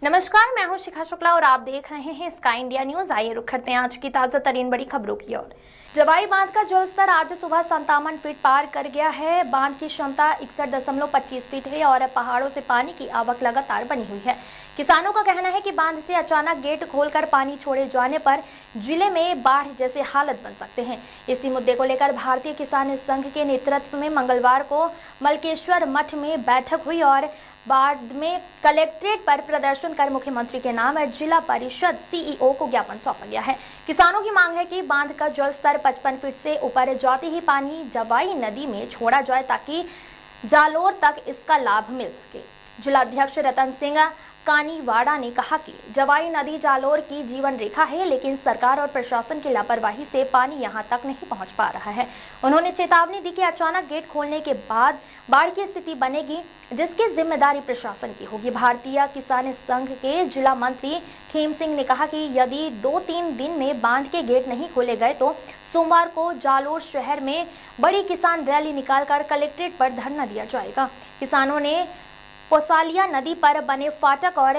नमस्कार, मैं हूं शिखा शुक्ला और आप देख रहे हैं स्काई इंडिया न्यूज। आइए रुक करते हैं आज की ताजा तरीन बड़ी खबरों की ओर। जवाई बांध का जलस्तर आज सुबह 57 फीट पार कर गया है। बांध की क्षमता 61.25 फीट है और पहाड़ों से पानी की आवक लगातार बनी हुई है। किसानों का कहना है कि बांध से अचानक गेट खोलकर पानी छोड़े जाने पर जिले में बाढ़ जैसे हालत बन सकते हैं। इसी मुद्दे को लेकर भारतीय किसान संघ के नेतृत्व में मंगलवार को मलकेश्वर मठ में बैठक हुई और बाद में कलेक्ट्रेट पर प्रदर्शन कर मुख्यमंत्री के नाम जिला परिषद सीईओ को ज्ञापन सौंपा गया है। किसानों की मांग है कि बांध का जल स्तर 55 फीट से ऊपर जाते ही पानी जवाई नदी में छोड़ा जाए ताकि जालोर तक इसका लाभ मिल सके। जिलाध्यक्ष रतन सिंह कानीवाड़ा ने कहा कि जवाई नदी जालोर की जीवन रेखा है, लेकिन सरकार और प्रशासन की लापरवाही से पानी यहां तक नहीं पहुंच पा रहा है। उन्होंने चेतावनी दी कि अचानक गेट खोलने के बाद बाढ़ की स्थिति बनेगी, जिसकी जिम्मेदारी प्रशासन की होगी। भारतीय किसान संघ के जिला मंत्री खेम सिंह ने कहा कि यदि 2-3 दिन में बांध के गेट नहीं खोले गए तो सोमवार को जालोर शहर में बड़ी किसान रैली निकालकर कलेक्ट्रेट पर धरना दिया जाएगा। किसानों ने पोसालिया नदी पर बने फाटक और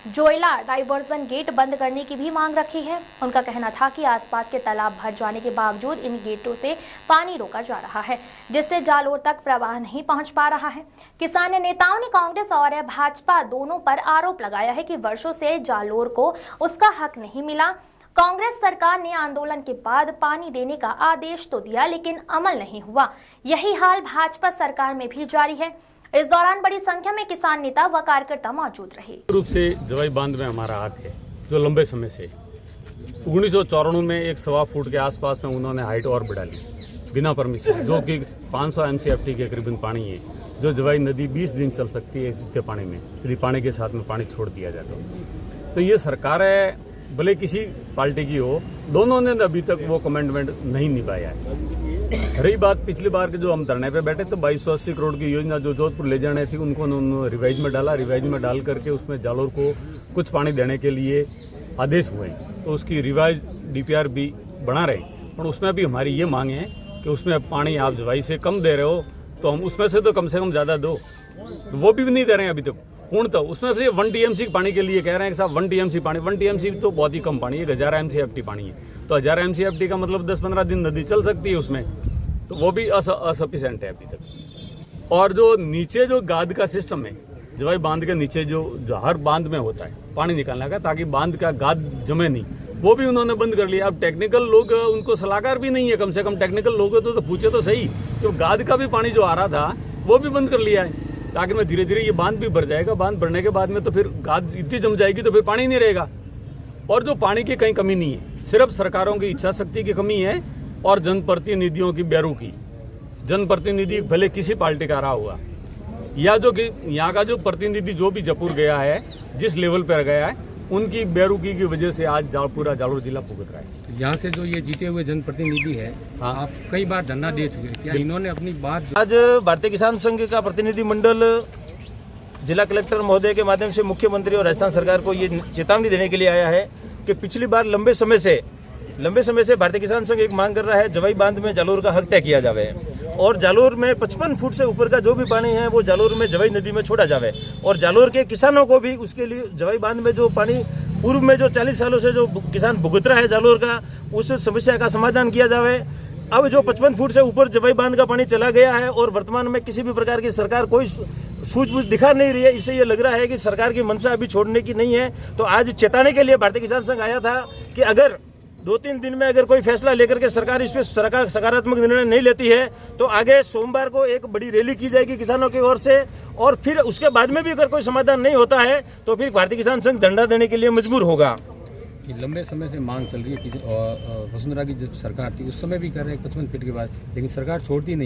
जोयला डाइवर्जन गेट बंद करने की भी मांग रखी है। उनका कहना था कि आसपास के तालाब भर जाने के बावजूद इन गेटों से पानी रोका जा रहा है, जिससे जालोर तक प्रवाह नहीं पहुंच पा रहा है। किसान नेताओं ने कांग्रेस और भाजपा दोनों पर आरोप लगाया है कि वर्षों से जालोर को उसका हक नहीं मिला। कांग्रेस सरकार ने आंदोलन के बाद पानी देने का आदेश तो दिया, लेकिन अमल नहीं हुआ। यही हाल भाजपा सरकार में भी जारी है। इस दौरान बड़ी संख्या में किसान नेता व कार्यकर्ता मौजूद रहे। रूप से जवाई बांध में हमारा हक है, जो लंबे समय से 1994 में 1.25 फुट के आसपास में उन्होंने हाइट और बढ़ा ली बिना परमिशन, जो कि 500 MCFT के करीबन पानी है, जो जवाई नदी 20 दिन चल सकती है इतने पानी में, यदि पानी के साथ में पानी छोड़ दिया जाए तो ये सरकार है, भले किसी पार्टी की हो, दोनों ने अभी तक वो कमिटमेंट नहीं निभाया है। रही बात पिछली बार के जो हम धरने पे बैठे तो 2280 करोड़ की योजना जो जोधपुर ले जाने थी, उनको उन्होंने रिवाइज में डाला। रिवाइज में डाल करके उसमें जालोर को कुछ पानी देने के लिए आदेश हुए, तो उसकी रिवाइज DPR भी बना रहे, और उसमें भी हमारी ये मांग है कि उसमें पानी आप जवाई से कम दे रहे हो तो हम उसमें से तो कम से कम ज्यादा दो, तो वो भी नहीं दे रहे हैं अभी तक पूर्णतः। उसमें से 1 TMC पानी के लिए कह रहे हैं कि साहब 1 TMC पानी, 1 TMC तो बहुत ही कम पानी है, 1000 MCFT पानी है, तो 1000 MCFT का मतलब 10-15 दिन नदी चल सकती है उसमें, तो वो भी असफिशिएंट है अभी तक। और जो नीचे जो गाद का सिस्टम है, जवाई बांध के नीचे जो हर बांध में होता है पानी निकालने का, ताकि बांध का गाद जमे नहीं, वो भी उन्होंने बंद कर लिया। अब टेक्निकल लोग, उनको सलाहकार भी नहीं है, कम से कम टेक्निकल लोग तो पूछे तो सही, तो गाद का भी पानी जो आ रहा था वो भी बंद कर लिया है, ताकि में धीरे धीरे ये बांध भी भर जाएगा। बांध भरने के बाद में तो फिर गाद इतनी जम जाएगी तो फिर पानी नहीं रहेगा। और जो पानी की कहीं कमी नहीं है, सिर्फ सरकारों की इच्छा शक्ति की कमी है और जनप्रतिनिधियों की बैरू की। जनप्रतिनिधि भले किसी पार्टी का रहा हुआ, या जो कि यहाँ का जो प्रतिनिधि जो भी जयपुर गया है, जिस लेवल पर गया है, उनकी बेरुकी की वजह से आज पूरा जालोर जिला भुगत रहा है। यहाँ से जो ये जीते हुए जनप्रतिनिधि है, हाँ, आप कई बार धरना दे चुके, क्या इन्होंने अपनी बात? आज भारतीय किसान संघ का प्रतिनिधि मंडल जिला कलेक्टर महोदय के माध्यम से मुख्यमंत्री और राजस्थान सरकार को ये चेतावनी देने के लिए आया है कि पिछली बार लंबे समय से भारतीय किसान संघ एक मांग कर रहा है, जवाई बांध में जालोर का हक तय किया जावे और जालोर में 55 फुट से ऊपर का जो भी पानी है वो जालोर में जवाई नदी में छोड़ा जावे, और जालोर के किसानों को भी उसके लिए जवाई बांध में जो पानी पूर्व में जो 40 सालों से जो किसान भुगत रहा है जालोर का, उस समस्या का समाधान किया जावे। अब जो 55 फुट से ऊपर जवाई बांध का पानी चला गया है और वर्तमान में किसी भी प्रकार की सरकार कोई सूझबूझ दिखा नहीं रही है, इससे ये लग रहा है कि सरकार की मंशा अभी छोड़ने की नहीं है। तो आज चेताने के लिए भारतीय किसान संघ आया था कि अगर 2-3 दिन में अगर कोई फैसला लेकर के सरकार इस पर सकारात्मक निर्णय नहीं लेती है तो आगे सोमवार को एक बड़ी रैली की जाएगी किसानों की ओर से, और फिर उसके बाद में भी अगर कोई समाधान नहीं होता है तो फिर भारतीय किसान संघ धरना देने के लिए मजबूर होगा। लंबे समय से मांग चल रही है, वसुंधरा की जब सरकार थी उस समय भी कर रहे हैं 55 फीट के बाद, लेकिन सरकार छोड़ती नहीं।